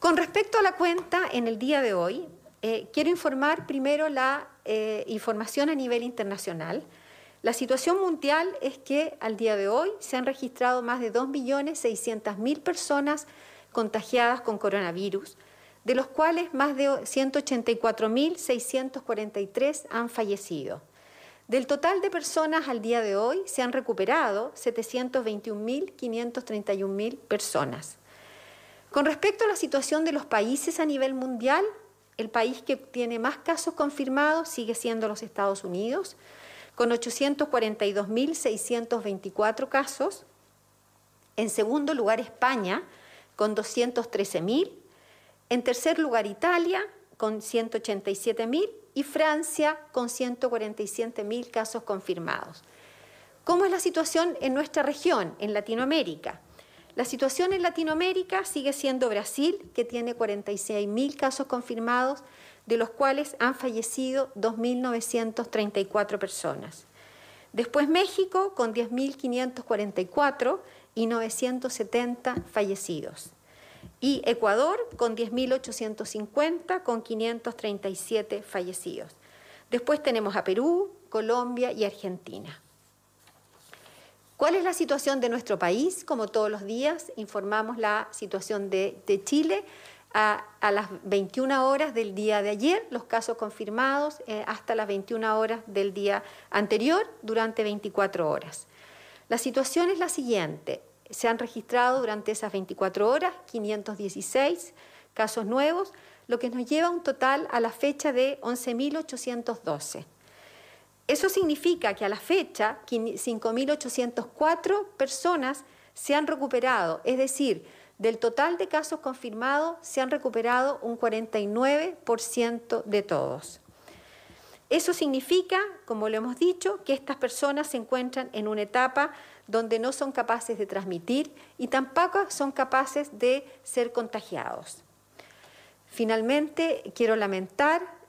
Con respecto a la cuenta, en el día de hoy, quiero informar primero la información a nivel internacional. La situación mundial es que al día de hoy se han registrado más de 2.600.000 personas contagiadas con coronavirus, de los cuales más de 184.643 han fallecido. Del total de personas al día de hoy se han recuperado 721.531 personas. Con respecto a la situación de los países a nivel mundial, el país que tiene más casos confirmados sigue siendo los Estados Unidos, con 842.624 casos. En segundo lugar, España, con 213.000. En tercer lugar, Italia, con 187.000. Y Francia, con 147.000 casos confirmados. ¿Cómo es la situación en nuestra región, en Latinoamérica? La situación en Latinoamérica sigue siendo Brasil, que tiene 46.000 casos confirmados, de los cuales han fallecido 2.934 personas. Después México, con 10.544 y 970 fallecidos. Y Ecuador, con 10.850, con 537 fallecidos. Después tenemos a Perú, Colombia y Argentina. ¿Cuál es la situación de nuestro país? Como todos los días, informamos la situación de Chile a las 21 horas del día de ayer, los casos confirmados hasta las 21 horas del día anterior, durante 24 horas. La situación es la siguiente: se han registrado durante esas 24 horas 516 casos nuevos, lo que nos lleva a un total a la fecha de 11.812. Eso significa que a la fecha 5.804 personas se han recuperado, es decir, del total de casos confirmados se han recuperado un 49% de todos. Eso significa, como lo hemos dicho, que estas personas se encuentran en una etapa donde no son capaces de transmitir y tampoco son capaces de ser contagiados. Finalmente, quiero lamentar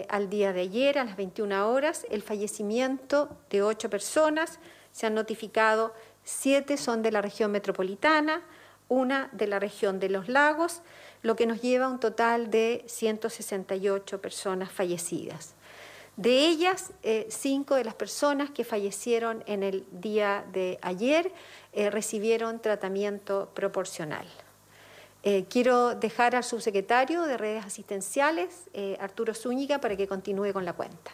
al día de ayer, a las 21 horas, el fallecimiento de 8 personas. Se han notificado 7 son de la región metropolitana, 1 de la región de los lagos, lo que nos lleva a un total de 168 personas fallecidas. De ellas, 5 de las personas que fallecieron en el día de ayer recibieron tratamiento proporcional. Quiero dejar al subsecretario de Redes Asistenciales, Arturo Zúñiga, para que continúe con la cuenta.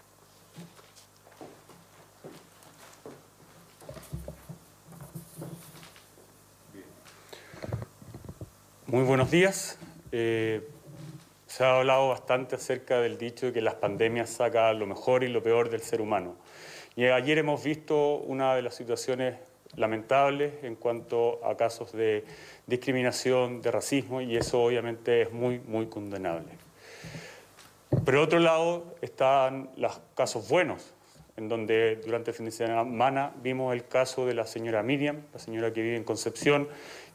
Muy buenos días. Se ha hablado bastante acerca del dicho de que las pandemias sacan lo mejor y lo peor del ser humano. Y ayer hemos visto una de las situaciones lamentables en cuanto a casos de discriminación, de racismo, y eso obviamente es muy, muy condenable. Por otro lado están los casos buenos, en donde durante el fin de semana vimos el caso de la señora Miriam, la señora que vive en Concepción,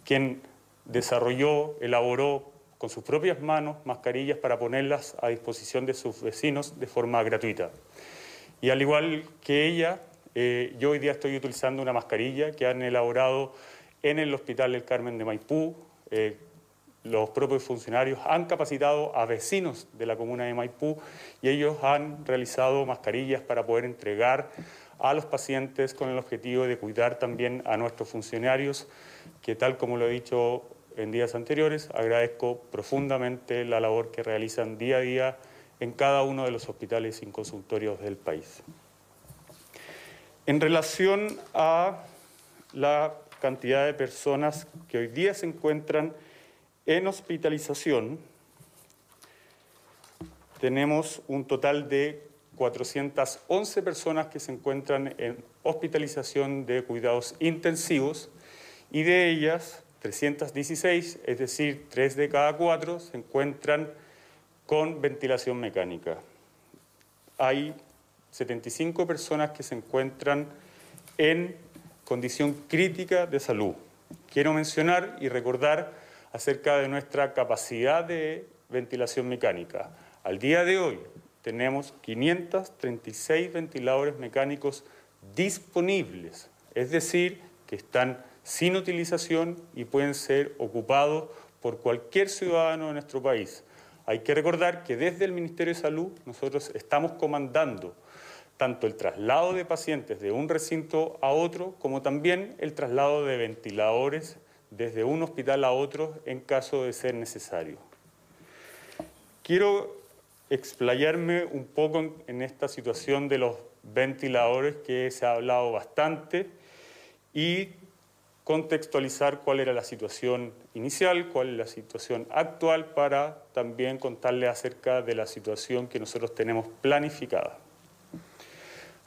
quien desarrolló, elaboró con sus propias manos mascarillas para ponerlas a disposición de sus vecinos de forma gratuita. Y al igual que ella, yo hoy día estoy utilizando una mascarilla que han elaborado en el Hospital del Carmen de Maipú. Los propios funcionarios han capacitado a vecinos de la comuna de Maipú y ellos han realizado mascarillas para poder entregar a los pacientes con el objetivo de cuidar también a nuestros funcionarios, que tal como lo he dicho en días anteriores, agradezco profundamente la labor que realizan día a día en cada uno de los hospitales y consultorios del país. En relación a la cantidad de personas que hoy día se encuentran en hospitalización, tenemos un total de 411 personas que se encuentran en hospitalización de cuidados intensivos y de ellas 316, es decir, 3 de cada 4, se encuentran con ventilación mecánica. Hay 75 personas que se encuentran en condición crítica de salud. Quiero mencionar y recordar acerca de nuestra capacidad de ventilación mecánica. Al día de hoy tenemos 536 ventiladores mecánicos disponibles, es decir, que están sin utilización y pueden ser ocupados por cualquier ciudadano de nuestro país. Hay que recordar que desde el Ministerio de Salud nosotros estamos comandando tanto el traslado de pacientes de un recinto a otro, como también el traslado de ventiladores desde un hospital a otro en caso de ser necesario. Quiero explayarme un poco en esta situación de los ventiladores, que se ha hablado bastante, y contextualizar cuál era la situación inicial, cuál es la situación actual, para también contarles acerca de la situación que nosotros tenemos planificada.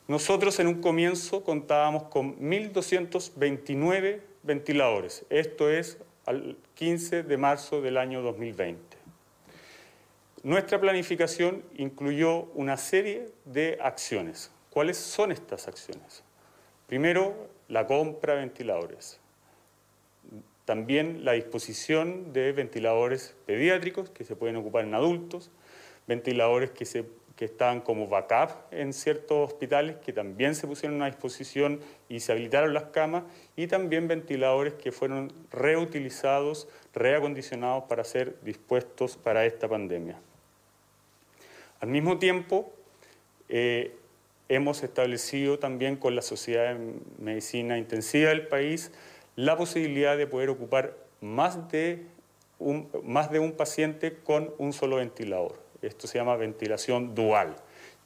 Nosotros en un comienzo contábamos con 1.229 ventiladores. Esto es al 15 de marzo del año 2020. Nuestra planificación incluyó una serie de acciones. ¿Cuáles son estas acciones? Primero, la compra de ventiladores. También la disposición de ventiladores pediátricos que se pueden ocupar en adultos, ventiladores que estaban como backup en ciertos hospitales que también se pusieron a disposición y se habilitaron las camas, y también ventiladores que fueron reutilizados, reacondicionados para ser dispuestos para esta pandemia. Al mismo tiempo, hemos establecido también con la Sociedad de Medicina Intensiva del país la posibilidad de poder ocupar más de un paciente con un solo ventilador. Esto se llama ventilación dual,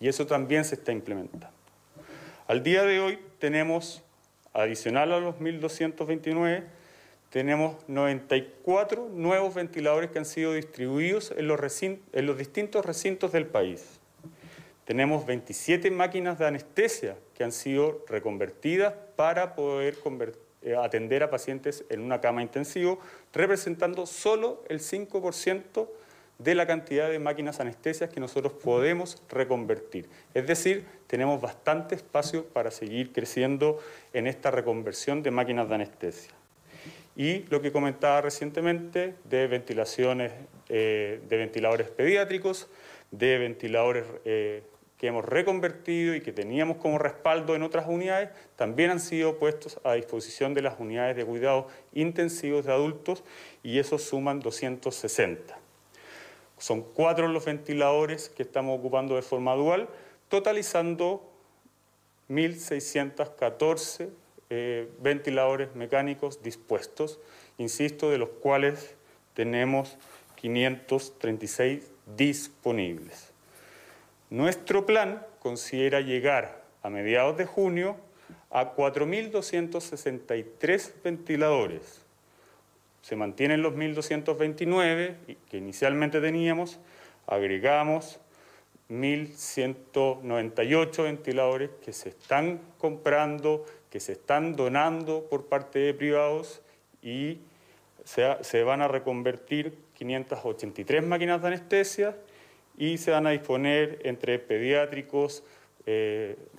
y eso también se está implementando. Al día de hoy tenemos, adicional a los 1.229, tenemos 94 nuevos ventiladores que han sido distribuidos en los distintos recintos del país. Tenemos 27 máquinas de anestesia que han sido reconvertidas para poder atender a pacientes en una cama intensivo, representando solo el 5% de la cantidad de máquinas anestesias que nosotros podemos reconvertir. Es decir, tenemos bastante espacio para seguir creciendo en esta reconversión de máquinas de anestesia. Y lo que comentaba recientemente de ventilaciones, de ventiladores pediátricos, de ventiladores que hemos reconvertido y que teníamos como respaldo en otras unidades, también han sido puestos a disposición de las unidades de cuidados intensivos de adultos, y esos suman 260. Son 4 los ventiladores que estamos ocupando de forma dual, totalizando 1.614 ventiladores mecánicos dispuestos, insisto, de los cuales tenemos 536 disponibles. Nuestro plan considera llegar a mediados de junio a 4.263 ventiladores. Se mantienen los 1.229 que inicialmente teníamos, agregamos 1.198 ventiladores que se están comprando, que se están donando por parte de privados, y se van a reconvertir 583 máquinas de anestesia, y se van a disponer entre pediátricos,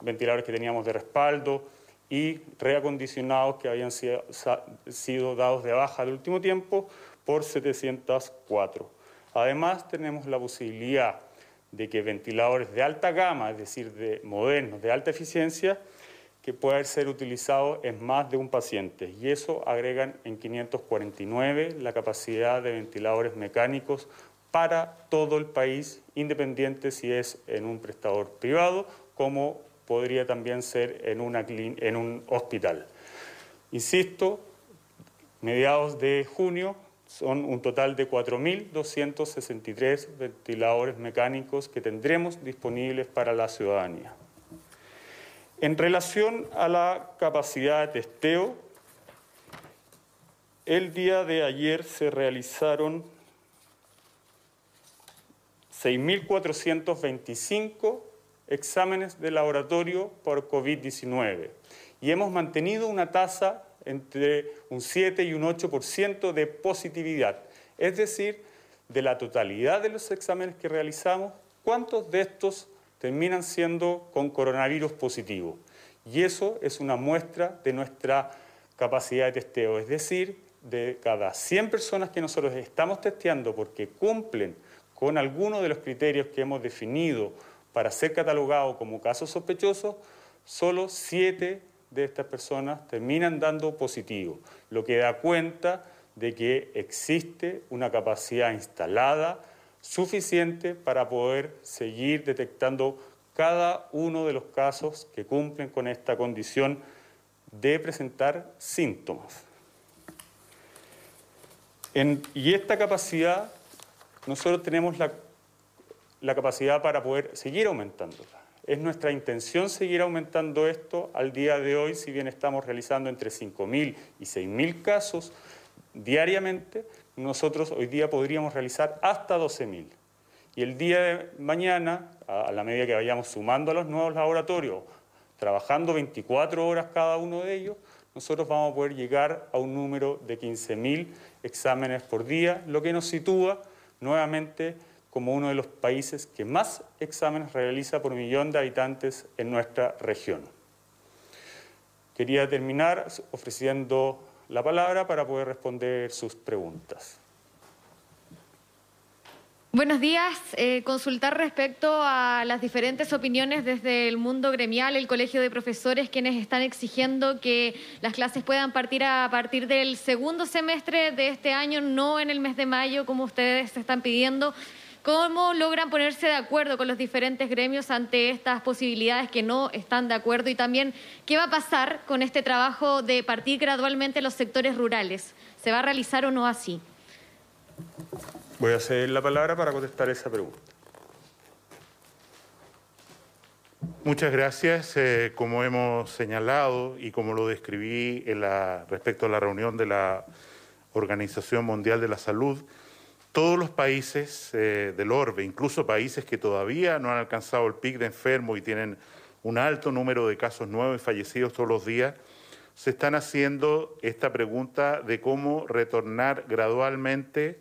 ventiladores que teníamos de respaldo y reacondicionados que habían sido dados de baja al último tiempo, por 704. Además, tenemos la posibilidad de que ventiladores de alta gama, es decir, de modernos, de alta eficiencia, que puedan ser utilizados en más de un paciente, y eso agregan en 549 la capacidad de ventiladores mecánicos para todo el país, independiente si es en un prestador privado, como podría también ser en un hospital. Insisto, mediados de junio son un total de 4.263 ventiladores mecánicos que tendremos disponibles para la ciudadanía. En relación a la capacidad de testeo, el día de ayer se realizaron 6.425 exámenes de laboratorio por COVID-19, y hemos mantenido una tasa entre un 7 y un 8% de positividad. Es decir, de la totalidad de los exámenes que realizamos, ¿cuántos de estos terminan siendo con coronavirus positivo? Y eso es una muestra de nuestra capacidad de testeo. Es decir, de cada 100 personas que nosotros estamos testeando porque cumplen con algunos de los criterios que hemos definido para ser catalogado como casos sospechosos, solo 7 de estas personas terminan dando positivo, lo que da cuenta de que existe una capacidad instalada suficiente para poder seguir detectando cada uno de los casos que cumplen con esta condición de presentar síntomas. Y esta capacidad, nosotros tenemos la capacidad para poder seguir aumentándola. Es nuestra intención seguir aumentando esto al día de hoy, si bien estamos realizando entre 5.000 y 6.000 casos diariamente, nosotros hoy día podríamos realizar hasta 12.000. Y el día de mañana, a la medida que vayamos sumando a los nuevos laboratorios, trabajando 24 horas cada uno de ellos, nosotros vamos a poder llegar a un número de 15.000 exámenes por día, lo que nos sitúa nuevamente como uno de los países que más exámenes realiza por millón de habitantes en nuestra región. Quería terminar ofreciendo la palabra para poder responder sus preguntas. Buenos días. Consultar respecto a las diferentes opiniones desde el mundo gremial, el Colegio de Profesores, quienes están exigiendo que las clases puedan partir a partir del segundo semestre de este año, no en el mes de mayo, como ustedes están pidiendo. ¿Cómo logran ponerse de acuerdo con los diferentes gremios ante estas posibilidades que no están de acuerdo? Y también, ¿qué va a pasar con este trabajo de partir gradualmente los sectores rurales? ¿Se va a realizar o no así? Voy a ceder la palabra para contestar esa pregunta. Muchas gracias. Como hemos señalado y como lo describí respecto a la reunión de la Organización Mundial de la Salud, todos los países del orbe, incluso países que todavía no han alcanzado el pic de enfermos y tienen un alto número de casos nuevos y fallecidos todos los días, se están haciendo esta pregunta de cómo retornar gradualmente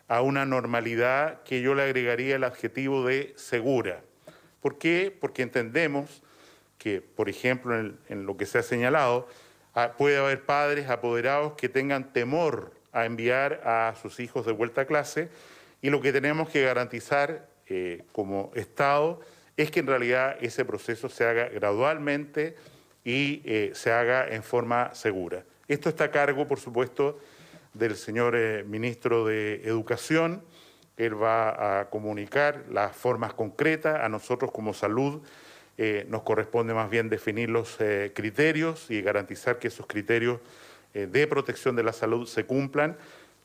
a una normalidad que yo le agregaría el adjetivo de segura. ¿Por qué? Porque entendemos que, por ejemplo, en lo que se ha señalado, puede haber padres apoderados que tengan temor a enviar a sus hijos de vuelta a clase, y lo que tenemos que garantizar como Estado es que en realidad ese proceso se haga gradualmente y se haga en forma segura. Esto está a cargo, por supuesto, del señor ministro de Educación. Él va a comunicar las formas concretas. A nosotros como salud nos corresponde más bien definir los criterios y garantizar que esos criterios de protección de la salud se cumplan,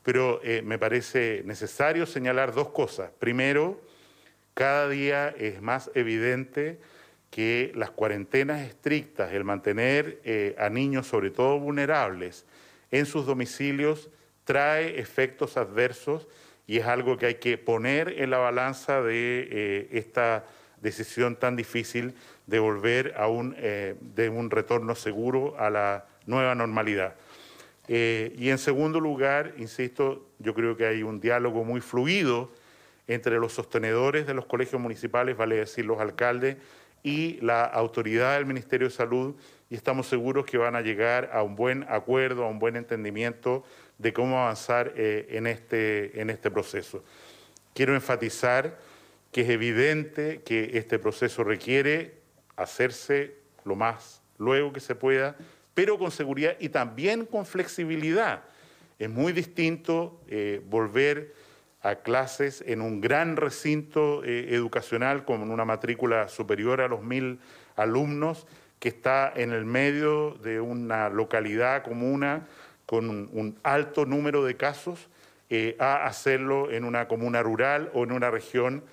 pero me parece necesario señalar dos cosas. Primero, cada día es más evidente que las cuarentenas estrictas, el mantener a niños, sobre todo vulnerables, en sus domicilios, trae efectos adversos y es algo que hay que poner en la balanza de esta decisión tan difícil de volver a de un retorno seguro a la nueva normalidad. Y en segundo lugar, insisto, yo creo que hay un diálogo muy fluido entre los sostenedores de los colegios municipales, vale decir los alcaldes, y la autoridad del Ministerio de Salud, y estamos seguros que van a llegar a un buen acuerdo, a un buen entendimiento de cómo avanzar en este proceso. Quiero enfatizar que es evidente que este proceso requiere hacerse lo más luego que se pueda, pero con seguridad y también con flexibilidad. Es muy distinto volver a clases en un gran recinto educacional con una matrícula superior a los 1.000 alumnos, que está en el medio de una localidad comuna con un alto número de casos, a hacerlo en una comuna rural o en una región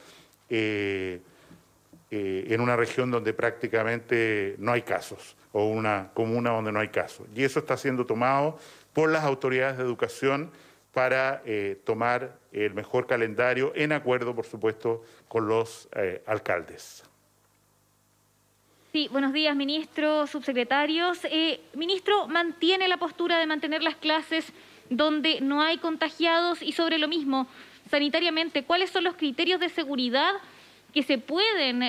donde prácticamente no hay casos, o una comuna donde no hay casos. Y eso está siendo tomado por las autoridades de educación para tomar el mejor calendario, en acuerdo, por supuesto, con los alcaldes. Sí, buenos días, ministro, subsecretarios. Ministro, ¿mantiene la postura de mantener las clases donde no hay contagiados? Y sobre lo mismo, sanitariamente, ¿cuáles son los criterios de seguridad que se pueden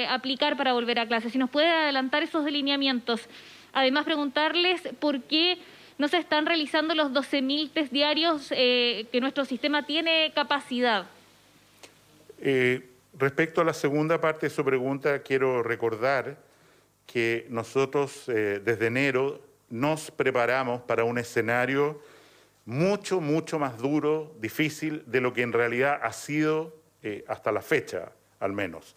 aplicar para volver a clases? Si nos puede adelantar esos delineamientos. Además, preguntarles por qué no se están realizando los 12.000 test diarios que nuestro sistema tiene capacidad. Respecto a la segunda parte de su pregunta, quiero recordar que nosotros desde enero nos preparamos para un escenario mucho, mucho más duro, difícil de lo que en realidad ha sido hasta la fecha, al menos.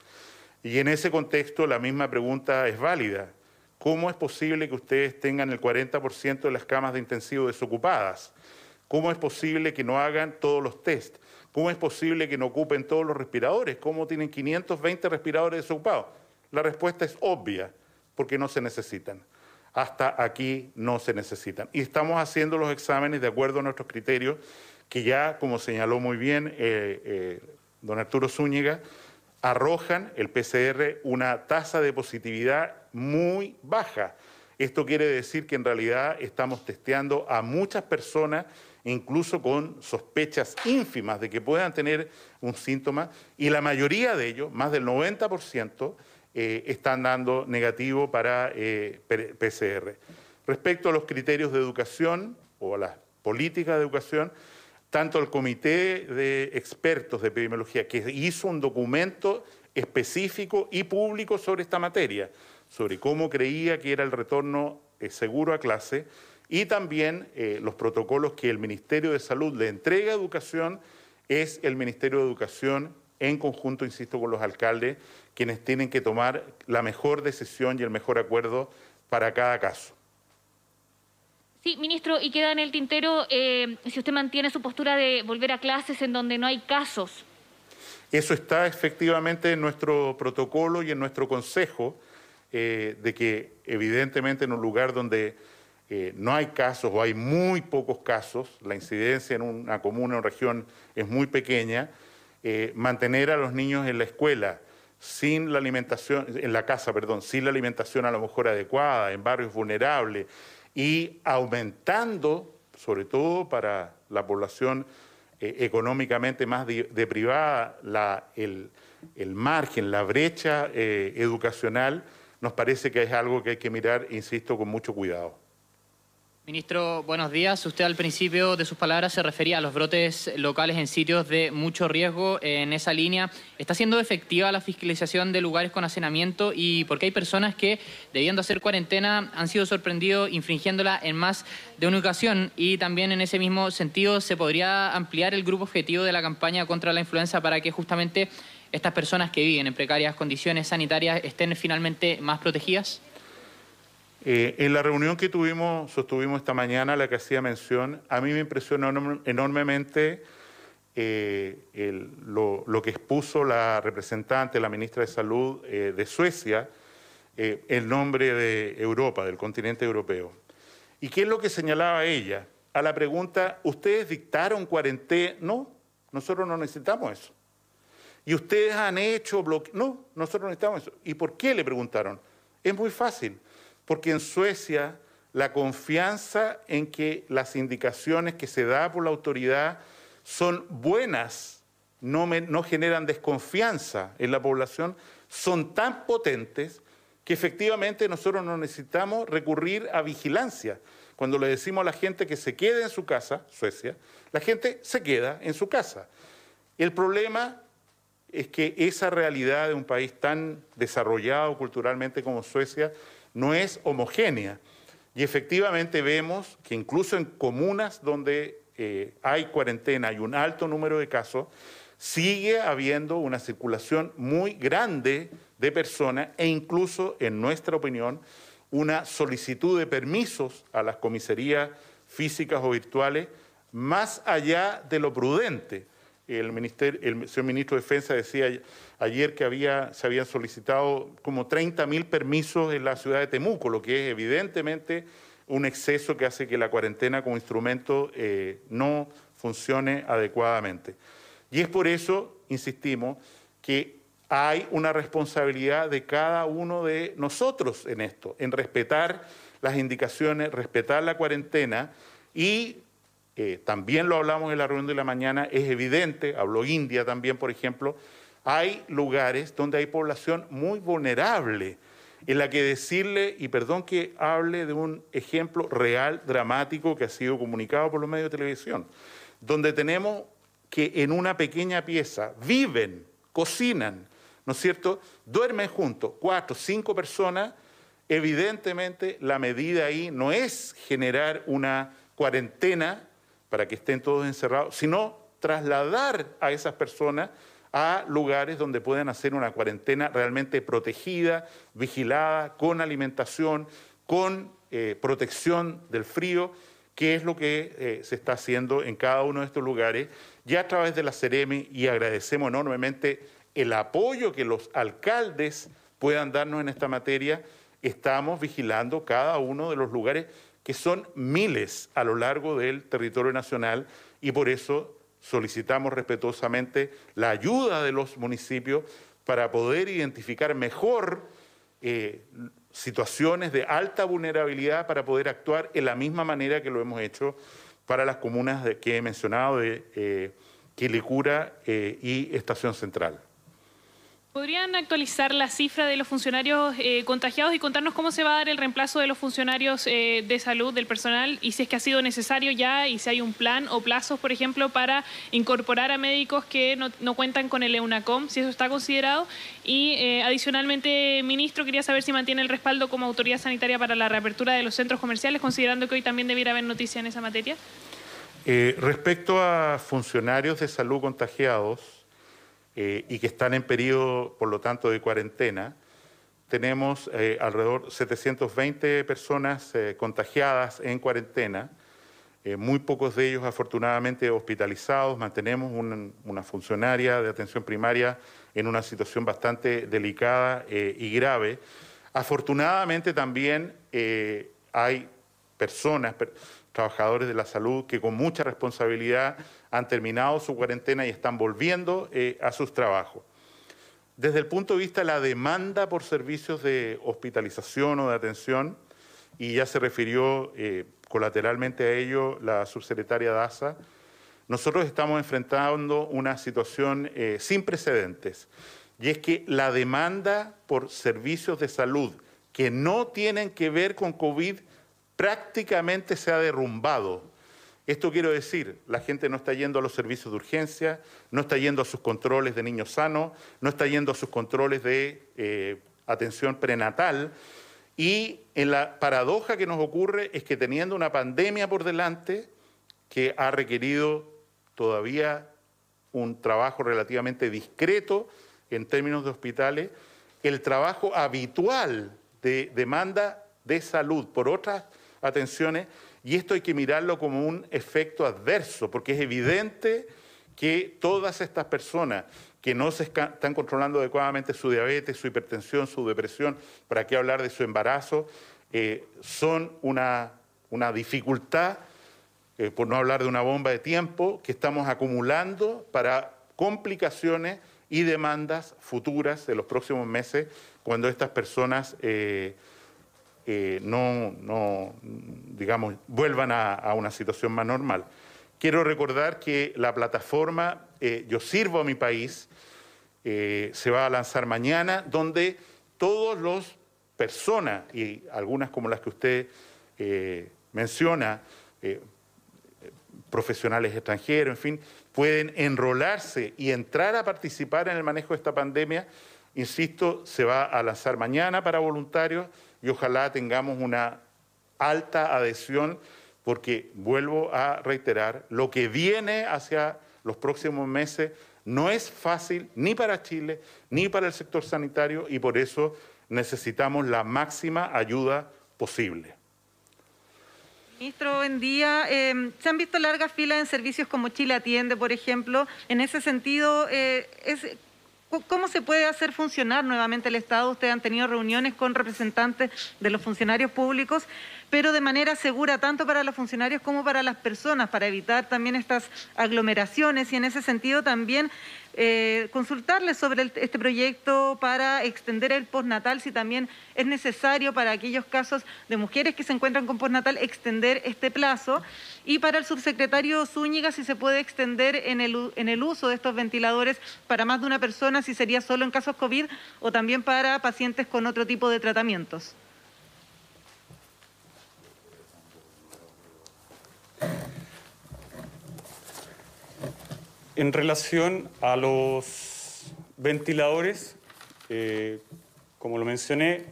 Y en ese contexto la misma pregunta es válida. ¿Cómo es posible que ustedes tengan el 40% de las camas de intensivo desocupadas? ¿Cómo es posible que no hagan todos los test? ¿Cómo es posible que no ocupen todos los respiradores? ¿Cómo tienen 520 respiradores desocupados? La respuesta es obvia, porque no se necesitan. Hasta aquí no se necesitan. Y estamos haciendo los exámenes de acuerdo a nuestros criterios, que ya, como señaló muy bien don Arturo Zúñiga, arrojan el PCR una tasa de positividad muy baja. Esto quiere decir que en realidad estamos testeando a muchas personas, incluso con sospechas ínfimas de que puedan tener un síntoma, y la mayoría de ellos, más del 90%, están dando negativo para PCR. Respecto a los criterios de educación o a las políticas de educación, tanto el Comité de Expertos de Epidemiología, que hizo un documento específico y público sobre esta materia, sobre cómo creía que era el retorno seguro a clase, y también los protocolos que el Ministerio de Salud le entrega a Educación, es el Ministerio de Educación, en conjunto, insisto, con los alcaldes, quienes tienen que tomar la mejor decisión y el mejor acuerdo para cada caso. Sí, ministro, y queda en el tintero si usted mantiene su postura de volver a clases en donde no hay casos. Eso está efectivamente en nuestro protocolo y en nuestro consejo, de que evidentemente en un lugar donde no hay casos o hay muy pocos casos, la incidencia en una comuna o región es muy pequeña, mantener a los niños en la escuela, sin la alimentación, en la casa, perdón, sin la alimentación a lo mejor adecuada, en barrios vulnerables, y aumentando, sobre todo para la población económicamente más deprivada, el margen, la brecha educacional, nos parece que es algo que hay que mirar, insisto, con mucho cuidado. Ministro, buenos días. Usted al principio de sus palabras se refería a los brotes locales en sitios de mucho riesgo. En esa línea, ¿está siendo efectiva la fiscalización de lugares con hacinamiento? Y porque hay personas que, debiendo hacer cuarentena, han sido sorprendidos infringiéndola en más de una ocasión. Y también en ese mismo sentido, ¿se podría ampliar el grupo objetivo de la campaña contra la influenza para que justamente estas personas que viven en precarias condiciones sanitarias estén finalmente más protegidas? En la reunión que sostuvimos esta mañana, a la que hacía mención, a mí me impresionó enormemente lo que expuso la representante, la ministra de Salud de Suecia, en nombre de Europa, del continente europeo. ¿Y qué es lo que señalaba ella? A la pregunta, ¿ustedes dictaron cuarentena? No, nosotros no necesitamos eso. ¿Y ustedes han hecho bloqueo? No, nosotros no necesitamos eso. ¿Y por qué?, le preguntaron. Es muy fácil. Porque en Suecia la confianza en que las indicaciones que se da por la autoridad son buenas, no generan desconfianza en la población, son tan potentes que efectivamente nosotros no necesitamos recurrir a vigilancia. Cuando le decimos a la gente que se quede en su casa, Suecia, la gente se queda en su casa. El problema es que esa realidad de un país tan desarrollado culturalmente como Suecia no es homogénea, y efectivamente vemos que incluso en comunas donde hay cuarentena y un alto número de casos, sigue habiendo una circulación muy grande de personas e incluso, en nuestra opinión, una solicitud de permisos a las comisarías físicas o virtuales más allá de lo prudente. El señor ministro de Defensa decía ayer que se habían solicitado como 30.000 permisos en la ciudad de Temuco, lo que es evidentemente un exceso que hace que la cuarentena como instrumento no funcione adecuadamente. Y es por eso, insistimos, que hay una responsabilidad de cada uno de nosotros en esto, en respetar las indicaciones, respetar la cuarentena y también lo hablamos en la reunión de la mañana, es evidente, habló India también, por ejemplo, hay lugares donde hay población muy vulnerable, en la que decirle, y perdón que hable de un ejemplo real, dramático, que ha sido comunicado por los medios de televisión, donde tenemos que en una pequeña pieza viven, cocinan, ¿no es cierto?, duermen juntos, 4, 5 personas, evidentemente la medida ahí no es generar una cuarentena para que estén todos encerrados, sino trasladar a esas personas a lugares donde puedan hacer una cuarentena realmente protegida, vigilada, con alimentación, con protección del frío, que es lo que se está haciendo en cada uno de estos lugares, ya a través de la Seremi, y agradecemos enormemente el apoyo que los alcaldes puedan darnos en esta materia. Estamos vigilando cada uno de los lugares, que son miles a lo largo del territorio nacional, y por eso solicitamos respetuosamente la ayuda de los municipios para poder identificar mejor situaciones de alta vulnerabilidad, para poder actuar en la misma manera que lo hemos hecho para las comunas que he mencionado de Quilicura y Estación Central. ¿Podrían actualizar la cifra de los funcionarios contagiados y contarnos cómo se va a dar el reemplazo de los funcionarios de salud, del personal, y si es que ha sido necesario ya, y si hay un plan o plazos, por ejemplo, para incorporar a médicos que no cuentan con el EUNACOM, si eso está considerado? Y adicionalmente, ministro, quería saber si mantiene el respaldo como autoridad sanitaria para la reapertura de los centros comerciales, considerando que hoy también debiera haber noticia en esa materia. Respecto a funcionarios de salud contagiados, y que están en periodo, por lo tanto, de cuarentena, tenemos alrededor de 720 personas contagiadas en cuarentena, muy pocos de ellos afortunadamente hospitalizados. Mantenemos una funcionaria de atención primaria en una situación bastante delicada y grave. Afortunadamente también hay personas, trabajadores de la salud, que con mucha responsabilidad han terminado su cuarentena y están volviendo a sus trabajos. Desde el punto de vista de la demanda por servicios de hospitalización o de atención, y ya se refirió colateralmente a ello la subsecretaria Daza, nosotros estamos enfrentando una situación sin precedentes, y es que la demanda por servicios de salud que no tienen que ver con COVID prácticamente se ha derrumbado. Esto quiero decir, la gente no está yendo a los servicios de urgencia, no está yendo a sus controles de niños sanos, no está yendo a sus controles de atención prenatal, y en la paradoja que nos ocurre es que, teniendo una pandemia por delante que ha requerido todavía un trabajo relativamente discreto en términos de hospitales, el trabajo habitual de demanda de salud por otras atenciones, y esto hay que mirarlo como un efecto adverso, porque es evidente que todas estas personas que no se están controlando adecuadamente su diabetes, su hipertensión, su depresión, para qué hablar de su embarazo, son una dificultad, por no hablar de una bomba de tiempo, que estamos acumulando para complicaciones y demandas futuras de los próximos meses, cuando estas personas digamos, vuelvan a una situación más normal. Quiero recordar que la plataforma Yo Sirvo a Mi País se va a lanzar mañana, donde todas las personas, y algunas como las que usted menciona, profesionales extranjeros, en fin, pueden enrolarse y entrar a participar en el manejo de esta pandemia. Insisto, se va a lanzar mañana para voluntarios, y ojalá tengamos una alta adhesión, porque, vuelvo a reiterar, lo que viene hacia los próximos meses no es fácil ni para Chile ni para el sector sanitario, y por eso necesitamos la máxima ayuda posible. Ministro, buen día. Se han visto largas filas en servicios como Chile Atiende, por ejemplo. En ese sentido, ¿cómo se puede hacer funcionar nuevamente el Estado? Ustedes han tenido reuniones con representantes de los funcionarios públicos, pero de manera segura, tanto para los funcionarios como para las personas, para evitar también estas aglomeraciones, y en ese sentido también consultarles sobre este proyecto para extender el postnatal, si también es necesario para aquellos casos de mujeres que se encuentran con postnatal extender este plazo, y para el subsecretario Zúñiga, si se puede extender en el uso de estos ventiladores para más de una persona, si sería solo en casos COVID o también para pacientes con otro tipo de tratamientos. En relación a los ventiladores, como lo mencioné,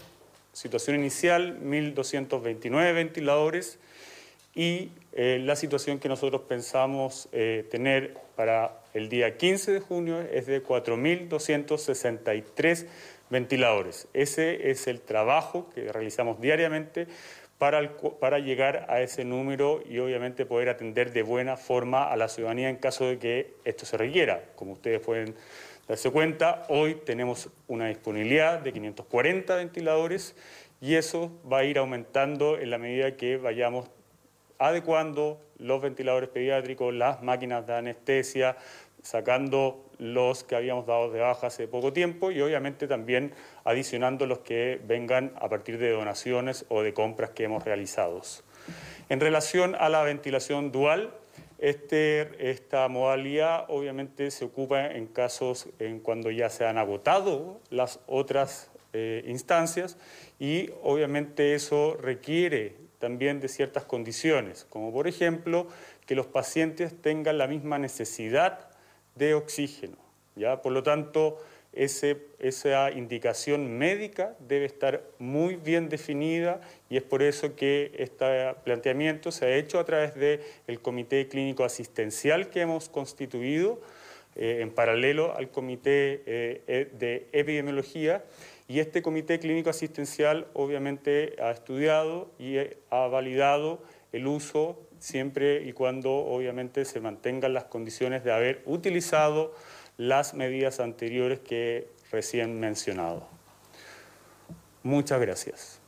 situación inicial, 1.229 ventiladores, y la situación que nosotros pensamos tener para el día 15 de junio es de 4.263 ventiladores. Ese es el trabajo que realizamos diariamente para llegar a ese número y obviamente poder atender de buena forma a la ciudadanía en caso de que esto se requiera. Como ustedes pueden darse cuenta, hoy tenemos una disponibilidad de 540 ventiladores y eso va a ir aumentando en la medida que vayamos adecuando los ventiladores pediátricos, las máquinas de anestesia, sacando los que habíamos dado de baja hace poco tiempo y obviamente también adicionando los que vengan a partir de donaciones o de compras que hemos realizado. En relación a la ventilación dual, esta modalidad obviamente se ocupa en casos cuando ya se han agotado las otras instancias y obviamente eso requiere también de ciertas condiciones, como por ejemplo que los pacientes tengan la misma necesidad de oxígeno, ¿ya? Por lo tanto, esa indicación médica debe estar muy bien definida y es por eso que este planteamiento se ha hecho a través del Comité Clínico Asistencial que hemos constituido en paralelo al Comité de Epidemiología. Y este Comité Clínico Asistencial obviamente ha estudiado y ha validado el uso siempre y cuando obviamente se mantengan las condiciones de haber utilizado las medidas anteriores que recién mencionado. Muchas gracias.